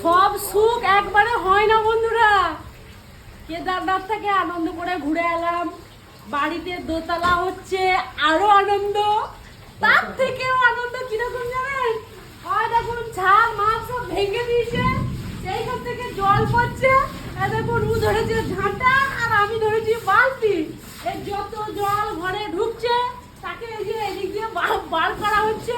সব সুখ একবারে হয় না বন্ধুরা। কেদারনাথ থেকে আনন্দ করে ঘুরে এলাম, বাড়িতে দোতলা হচ্ছে, আরো আনন্দ। তার থেকেও আনন্দ কিরকম জানেন? হয় দেখুন ঝাল মাছ সব ভেঙে দিয়েছে, সেইখান থেকে জল পড়ছে। দেখুন ও ধরেছে ঝাঁটা আর আমি ধরেছি বালতি। এই যত জল ঘরে ঢুকছে তাকে এই যে এদিক দিয়ে বার করা হচ্ছে।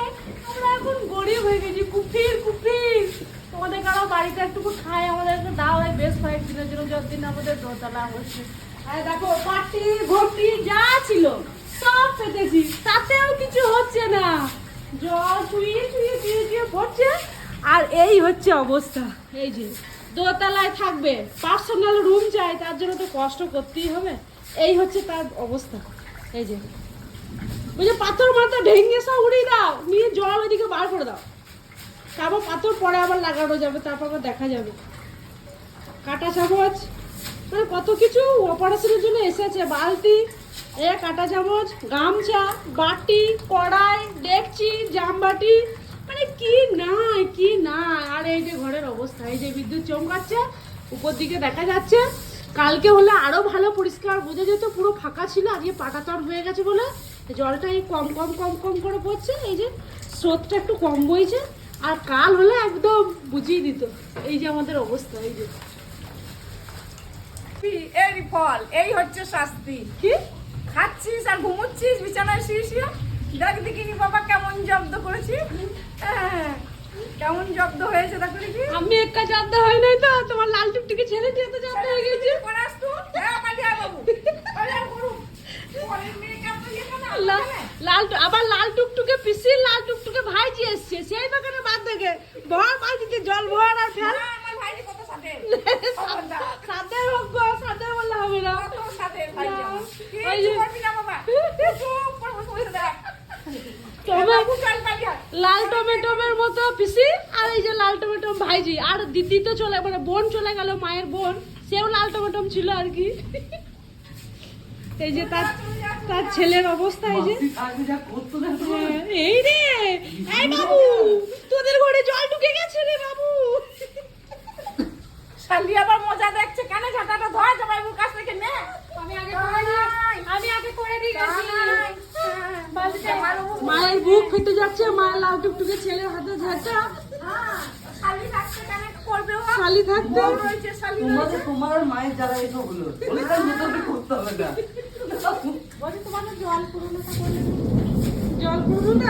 আমরা এখন গরিব হয়ে গেছি, কুফির কুফির। তোমাদের কারো বাড়িতে একটুকু খাই, আমাদেরকে দাও। এই বেশ কয়েকদিনের জন্য যতদিন আমাদের দোতলা হচ্ছে। আর দেখো পাটি ঘটি যা ছিল সব ফেটেছি, তাতেও কিছু হচ্ছে না। জল চুইয়ে চুইয়ে চুইয়ে চুইয়ে পড়ছে। আর এই হচ্ছে অবস্থা। এই যে দোতলায় থাকবে, পার্সোনাল রুম চাই, তার জন্য তো কষ্ট করতেই হবে। এই হচ্ছে তার অবস্থা। এই যে বুঝে পাথর মাথা ভেঙে সব উড়িয়ে দাও, নিয়ে জল ওইদিকে বার করে দাও। তারপর পাথর পরে আবার লাগানো যাবে, তারপর আবার দেখা যাবে। কাঁটা চামচ মানে কত কিছু অপারেশনের জন্য এসেছে। বালতি, কাঁটা চামচ, গামছা, বাটি, কড়াই, ডেকচি, জামবাটি, মানে কি নাই কি নাই। আর এই যে ঘরের অবস্থা, এই যে বিদ্যুৎ চমকাচ্ছে, উপর দিকে দেখা যাচ্ছে। কালকে হলে আরো ভালো পরিষ্কার বোঝা যেত, পুরো ফাঁকা ছিল। আজকে পাটাতন হয়ে গেছে বলে জলটা এই কম কম কম কম করে পড়ছে। এই যে স্রোতটা একটু কম বইছে। আর কাল হলে একদম বুঝিয়ে দিত। এই যে আমাদের অবস্থা। এই যে এর ফল, এই হচ্ছে শাস্তি। কি খাচ্ছিস আর ঘুমোচ্ছিস বিছানায় শুয়ে শুয়ে। দেখ দেখিনি বাবা কেমন জব্দ করেছি। কেমন জব্দ হয়েছে দেখো দেখি। আমি একা জানতে হয় নাই তো, তোমার লাল টুকটুকি ছেলে দিয়ে তো জানতে হয়ে গেছে। করে আসতো বাবু আবার লাল টুকটুকে পিসির লাল টুকটুকে ভাইজি এসছে সেই বাগানে বাদ থেকে ভর বালতিতে জল ভর আর ফেল। আমার ভাই কত সাথে সাথে হোক গো, সাথে বললে হবে না। কত সাথে ভাই ওই যে করবি না বাবা চুপ করে বসে দেখ। লাল টমেটোমের মতো পিসি, আর এই যে লাল টমেটো ভাইজি। আর দিদি তো চলে, মানে বোন চলে গেল, মায়ের বোন, সেও লাল টমেটো ছিল আর কি। এই যে তার ছেলের অবস্থা। এই যে এই রে, এই বাবু তোদের ঘরে জল ঢুকে গেছে রে বাবু। শালি আবার মজা দেখছে, কানে ঝাঁটাটা ধোয়া যাবে মুখ কাছ থেকে নে। আমি আগে করে দিয়ে গেছি। মায়ের বুক ফেটে যাচ্ছে, মায়ের লাল টুকটুকে ছেলের হাতে ঝাঁটা। শালি থাকতে কেন করবে ও? শালি থাকতে রয়েছে শালি তোমার মায়ের জ্বালা এসব হলো, করতে হবে না। বলছি তোমাদের জল পুরোনোটা করলে, জল পুরোনোটা